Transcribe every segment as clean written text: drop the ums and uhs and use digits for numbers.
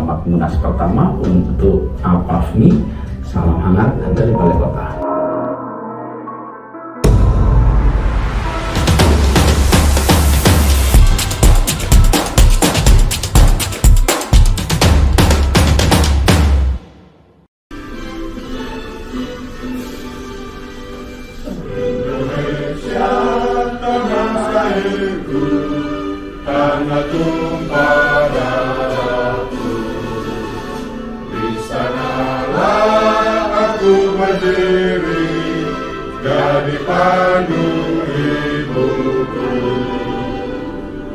selamat Munas pertama untuk APAFMI. Salam hangat dari Balai Kota. Tanah tumpah darahku, di sanalah aku berdiri, jadi pandu ibuku.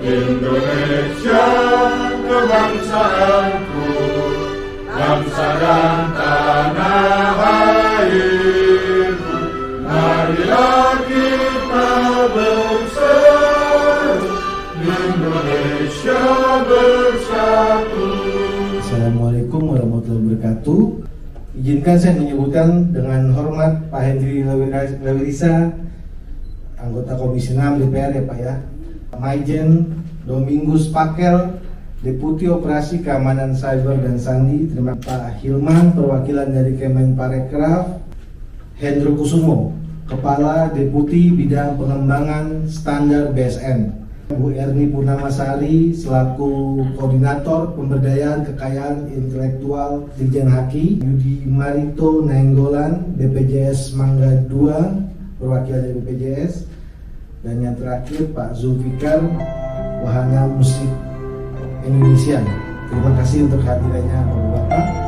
Indonesia kebangsaanku, bangsa dan tanah airku. Marilah kita bersatu, Indonesia bersatu. Assalamualaikum warahmatullahi wabarakatuh. Izinkan saya menyebutkan dengan hormat Pak Hendri Lawirisa, anggota Komisi 6 DPR ya Pak ya. Maijen Domingus Pakel, Deputi Operasi Keamanan Cyber dan Sandi. Terima kasih Pak Hilman, perwakilan dari Kemenparekraf. Hendro Kusumo, Kepala Deputi Bidang Pengembangan Standar BSN. Bu Erni Purnamasari selaku Koordinator Pemberdayaan Kekayaan Intelektual Dirjen Haki. Yudi Marito Nainggolan, BPJS Mangga 2, perwakilan dari BPJS. Dan yang terakhir Pak Zulfikar, Wahana Musik Indonesia. Terima kasih untuk hadirannya Bapak-Bapak.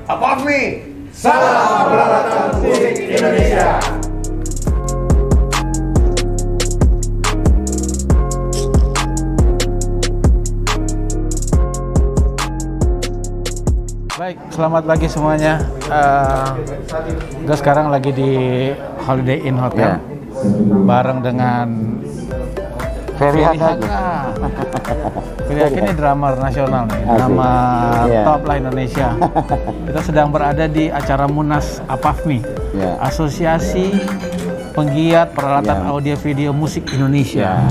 APAFMI, salam peralatan musik Indonesia. Baik, selamat pagi semuanya. Kita sekarang lagi di Holiday Inn Hotel bareng dengan Ferry Haga. Ferry Haga ini drummer nasional nih, nama top lah Indonesia. Kita sedang berada di acara Munas APAFMI, Asosiasi Penggiat Peralatan Audio Video Musik Indonesia.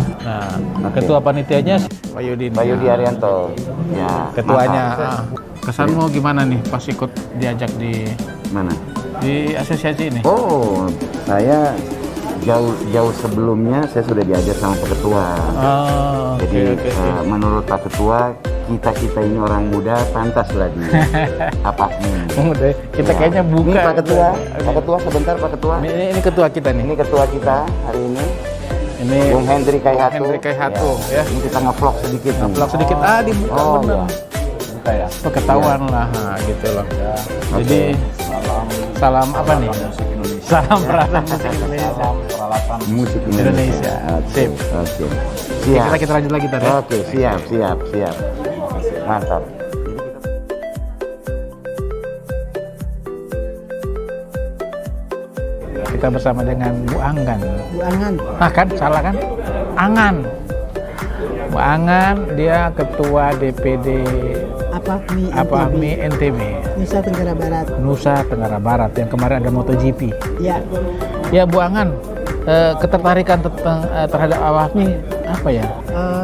Nah, ketua panitianya Pak Yudi Arianto. Ya, ketuanya. Kesanmu gimana nih pas ikut diajak di mana? Di asosiasi ini? Oh, saya jauh sebelumnya saya sudah diajak sama Pak Ketua. Jadi menurut Pak Ketua, kita ini orang muda pantas lah di APAFMI. Muda. Kita kayaknya bukan. Ini Pak Ketua sebentar Pak Ketua. Ini ketua kita nih. Ini ketua kita hari ini. Ini Bung Hendri Kaihatu. Ya. Ini kita ngevlog sedikit. Ngevlog sedikit. Dibuka bener. Ya. Ketahuan lah, gitu loh. Jadi salam apa nih? Salam peralatan musik Indonesia. Peralatan musik Indonesia. Sip. Oke. Siap. Kita lanjut lagi tadi. Oke, siap. Mantap. Kita bersama dengan Bu Anggan. Bu Angan. Nah kan, salah kan? Angan. Bu Bu Angan, dia ketua DPD APAFMI NTB. Nusa Tenggara Barat. Nusa Tenggara Barat yang kemarin ada MotoGP. Ya. Ya Bu Angan, ketertarikan terhadap APAFMI apa ya?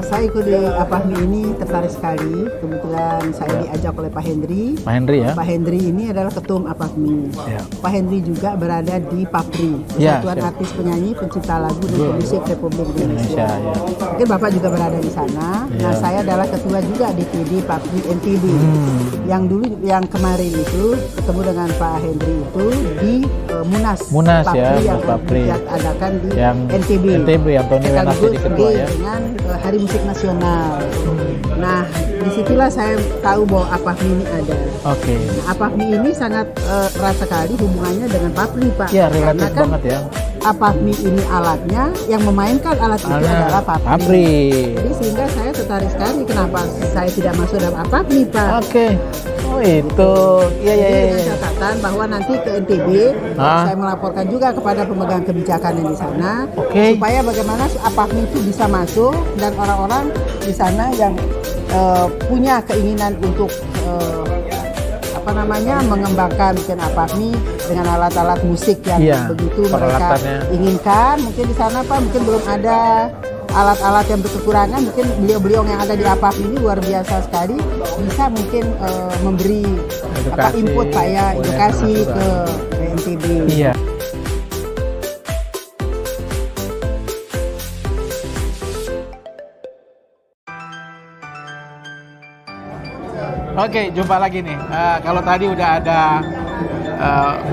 Saya ikut di APAFMI ini tertarik sekali. Kebetulan saya diajak oleh Pak Hendri. Pak Hendri ya? Pak Hendri ini adalah ketum APAFMI. Ya. Pak Hendri juga berada di PAPRI, Ya, Persatuan siap. Artis Penyanyi Pencipta Lagu dan Pemusik Republik Indonesia. Ya. Mungkin Bapak juga berada di sana. Ya. Nah, saya adalah ketua juga DPD PAPRI NTB. Yang kemarin itu ketemu dengan Pak Hendri itu di Munas Ya, yang PAPRI. diadakan di Yang NTB. NTB yang Tony Wenas jadi ketua ya. Dengan Hari Musik Nasional. Nah, disitulah saya tahu bahwa APAFMI ini ada. Oke. Nah, APAFMI ini sangat erat sekali hubungannya dengan PAPRI, Pak. Ya, relatif Karena kan banget ya. APAFMI ini alatnya, yang memainkan alat itu adalah PAPRI. PAPRI. Jadi sehingga saya tertarik sekali kenapa saya tidak masuk dalam APAFMI, Pak. Oke. Oh itu. Iya. Jadi dengan catatan bahwa nanti ke NTB saya melaporkan juga kepada pemegang kebijakan yang di sana supaya bagaimana APAFMI itu bisa masuk dan orang-orang di sana yang punya keinginan untuk mengembangkan mungkin APAFMI dengan alat-alat musik yang begitu mereka inginkan. Mungkin di sana Pak mungkin belum ada alat-alat yang berkekurangan, mungkin beliau-beliau yang ada di APAFMI ini luar biasa sekali, bisa mungkin memberi input Pak ya, edukasi ke NTB. Iya. Oke, jumpa lagi nih. Kalau tadi udah ada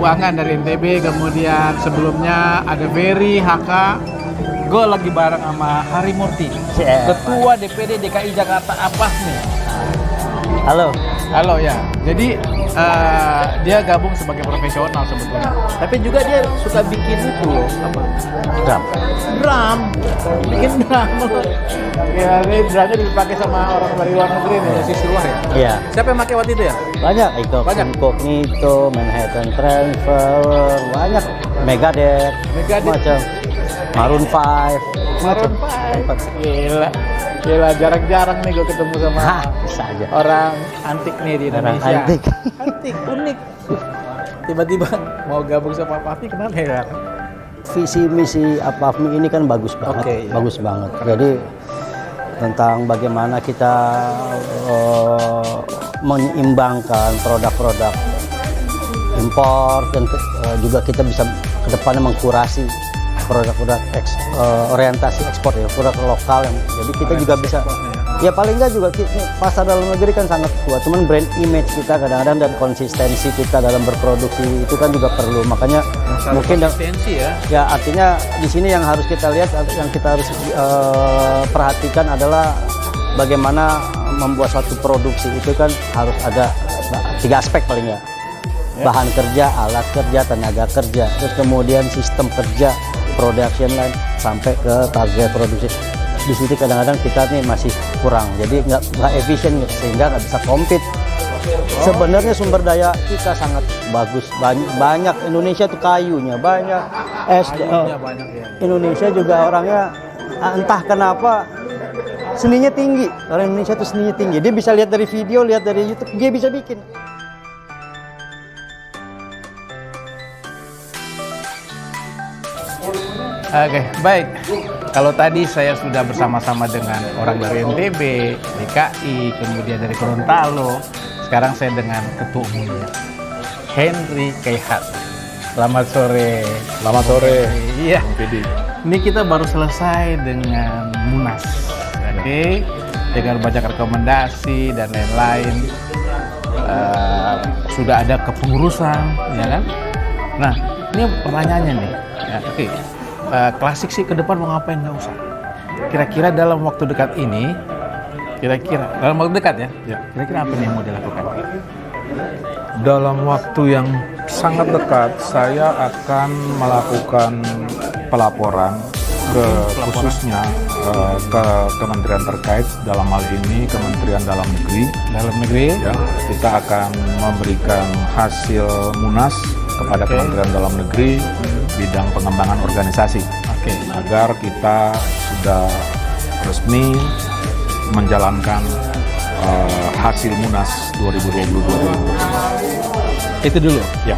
Bu Angan dari NTB, kemudian sebelumnya ada Ferry, HK. Gue lagi bareng sama Hari Murti, Ketua DPD DKI Jakarta APAFMI. Halo ya. Jadi dia gabung sebagai profesional sebetulnya. Tapi juga dia suka bikin itu loh, apa? Drum. Bikin drum. Ya, ini drumnya dipakai sama orang dari luar negeri nih, musisi luar ya. Iya. Siapa yang pakai waktu itu ya? Banyak itu. Incognito, Manhattan Transfer, banyak. Megadeth. Macam Maroon 5. Maroon 5. Gila, jarang-jarang nih gue ketemu sama Bisa aja. orang antik nih di Orang Indonesia. antik. Antik, unik. Tiba-tiba mau gabung sama APAFMI, kenapa ya? Visi misi APAFMI ini kan bagus banget. Oke, iya. Bagus banget. Jadi tentang bagaimana kita menyeimbangkan produk-produk impor dan juga kita bisa ke depannya mengkurasi produk-produk orientasi ekspor ya, produk lokal yang jadi kita juga bisa ya paling nggak juga pasar dalam negeri kan sangat kuat, cuman brand image kita kadang-kadang dan konsistensi kita dalam berproduksi itu kan juga perlu, makanya mungkin ya artinya di sini yang harus kita lihat, yang kita harus perhatikan adalah bagaimana membuat suatu produksi itu kan harus ada 3 aspek paling nggak, bahan kerja, alat kerja, tenaga kerja, terus kemudian sistem kerja, production line sampai ke target produksi. Di situ kadang-kadang kita nih masih kurang, jadi nggak efisien sehingga nggak bisa compete. Sebenarnya sumber daya kita sangat bagus, banyak. Indonesia tuh kayunya banyak, Indonesia juga orangnya entah kenapa seninya tinggi. Orang Indonesia tuh seninya tinggi. Dia bisa lihat dari video, lihat dari YouTube, dia bisa bikin. Oke, baik. Kalau tadi saya sudah bersama-sama dengan orang dari NTB, DKI, kemudian dari Gorontalo. Sekarang saya dengan ketua umumnya, Henry Keihat. Selamat sore. Selamat sore. Iya. Ini kita baru selesai dengan Munas. Oke, dengan banyak rekomendasi dan lain-lain. Sudah ada kepengurusan, ya kan? Nah, ini pertanyaannya nih. Ya, oke. Klasik sih ke depan mau ngapain, nggak usah. Kira-kira dalam waktu dekat ini, dalam waktu dekat ya, kira-kira apa nih yang mau dilakukan? Dalam waktu yang sangat dekat, saya akan melakukan pelaporan khususnya ke kementerian terkait, dalam hal ini Kementerian Dalam Negeri. Ya, kita akan memberikan hasil Munas kepada Kementerian Dalam Negeri bidang pengembangan organisasi, agar kita sudah resmi menjalankan hasil Munas 2022. Itu dulu. Ya.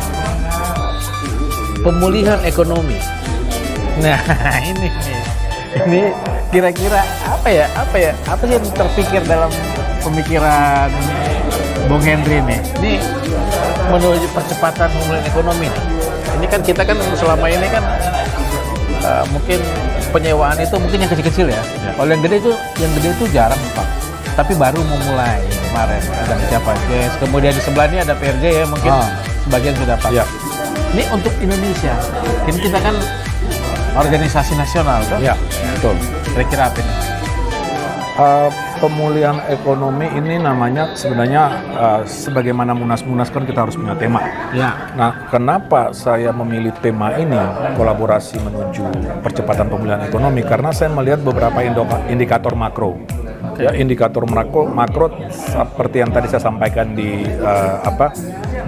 Pemulihan ekonomi. Nah, ini kira-kira apa ya? Apa sih yang terpikir dalam pemikiran Bung Henry nih? Ini menuju percepatan pemulihan ekonomi nih. Ini kan kita kan selama ini kan mungkin penyewaan itu mungkin yang kecil-kecil ya. Kalau yang gede itu jarang Pak. Tapi baru memulai kemarin ada siapa guys. Kemudian di sebelah ini ada PRJ ya, mungkin sebagian sudah Pak. Ya. Ini untuk Indonesia. Ini kita kan organisasi nasional kan? Ya, betul. Kira-kira apa ini? Pemulihan ekonomi ini namanya sebenarnya sebagaimana Munas-Munas kan kita harus punya tema. Ya. Nah, kenapa saya memilih tema ini, kolaborasi menuju percepatan pemulihan ekonomi? Karena saya melihat beberapa indikator makro. Ya, indikator makro seperti yang tadi saya sampaikan di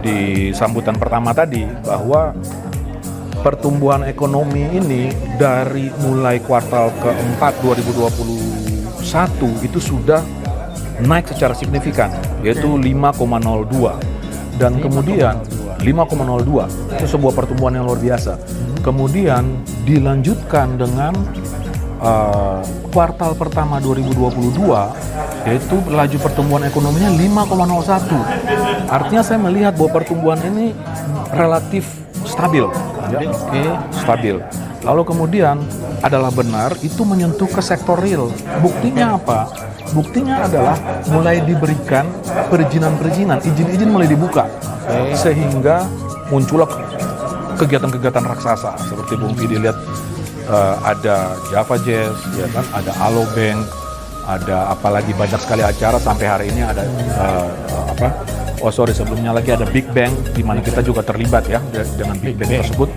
di sambutan pertama tadi, bahwa pertumbuhan ekonomi ini dari mulai kuartal keempat 2021 itu sudah naik secara signifikan, yaitu 5,02, dan kemudian 5,02 itu sebuah pertumbuhan yang luar biasa. Kemudian dilanjutkan dengan kuartal pertama 2022, yaitu laju pertumbuhan ekonominya 5,01. Artinya saya melihat bahwa pertumbuhan ini relatif stabil. Ya, stabil. Lalu kemudian adalah benar itu menyentuh ke sektor real. Buktinya apa? Buktinya adalah mulai diberikan perizinan-perizinan, izin-izin mulai dibuka, sehingga muncullah kegiatan-kegiatan raksasa seperti Bung Vidi lihat. Ada Java Jazz, ya kan, ada Alobank, ada apalagi banyak sekali acara sampai hari ini ada sebelumnya lagi ada Big Bang, di mana kita juga terlibat ya dengan Big Bang tersebut.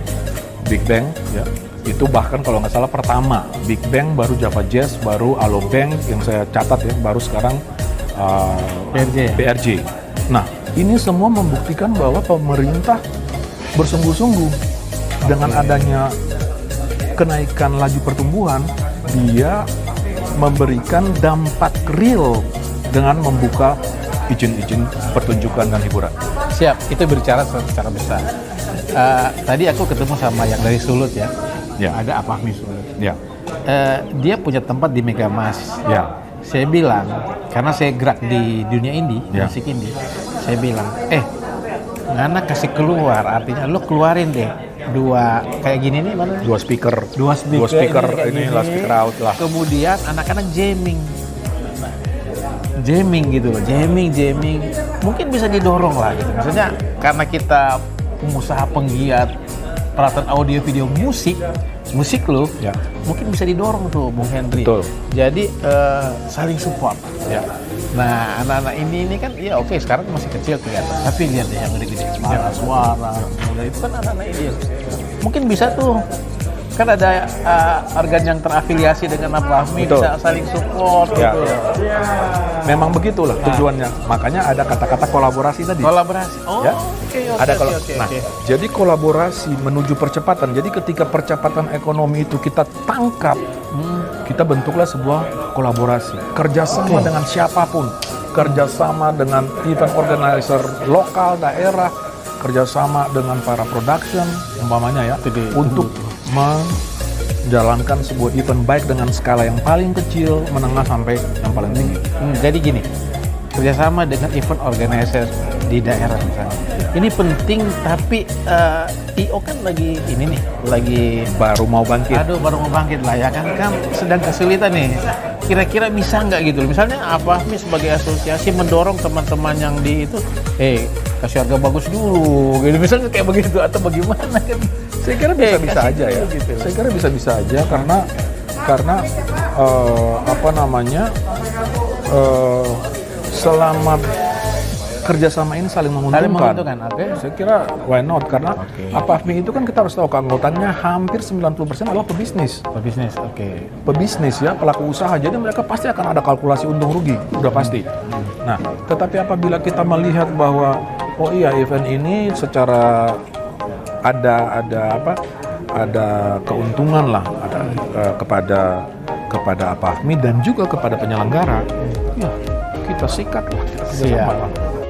Big Bang, ya, itu bahkan kalau nggak salah pertama Big Bang, baru Java Jazz, baru Alobank yang saya catat ya, baru sekarang PRJ. Nah, ini semua membuktikan bahwa pemerintah bersungguh-sungguh dengan adanya kenaikan laju pertumbuhan, dia memberikan dampak real dengan membuka izin-izin pertunjukan dan hiburan. Siap, itu berbicara secara besar. Tadi aku ketemu sama yang dari Sulut ya. Ada Apahmi Sulut. Ya. Dia punya tempat di Megamas. Ya. Saya bilang, karena saya gerak di dunia indie, musik indie, saya bilang, Ngana kasih keluar, artinya lo keluarin deh dua kayak gini nih, mana? Dua speaker ini lah, speaker out lah. Kemudian anak-anak jamming gitu loh, jamming mungkin bisa didorong lah gitu. Maksudnya karena kita pengusaha penggiat peralatan audio video musik lo, mungkin bisa didorong tuh Bung Henry. Betul. Jadi saling support. Ya. Nah, anak-anak ini kan ya oke, sekarang masih kecil kelihatan, tapi lihat deh yang gede-gede suara itu kan anak-anak ini. Mungkin bisa tuh, kan ada organ yang terafiliasi dengan Apahmi, bisa saling support gitu. Memang begitulah tujuannya. Makanya ada kata-kata kolaborasi tadi. Kolaborasi. Jadi kolaborasi menuju percepatan. Jadi ketika percepatan ekonomi itu kita tangkap, kita bentuklah sebuah kolaborasi. Kerjasama dengan siapapun, kerjasama dengan event organizer lokal, daerah, kerjasama dengan para production, umpamanya ya, untuk menjalankan sebuah event baik dengan skala yang paling kecil, menengah sampai yang paling tinggi. Jadi gini, kerjasama dengan event organizer di daerah misalnya. Ini penting, tapi IO kan lagi baru mau bangkit. Baru mau bangkit lah ya kan sedang kesulitan nih. Kira-kira bisa nggak gitu? Misalnya Apahmi sebagai asosiasi mendorong teman-teman yang di itu, kasih harga bagus dulu, gitu. Misalnya kayak begitu atau bagaimana kan? Saya kira bisa-bisa aja ya. Gitu. Saya kira bisa-bisa aja karena selama kerjasama ini saling menguntungkan. Saya kira why not? Karena Apahmi itu kan kita harus tahu keanggotannya hampir 90% adalah pebisnis. Pebisnis ya, pelaku usaha. Jadi mereka pasti akan ada kalkulasi untung rugi, udah pasti. Nah, tetapi apabila kita melihat bahwa event ini secara ada keuntungan lah kepada kepada APAFMI dan juga kepada penyelenggara, ya kita sikat lah, kita Siap. sama.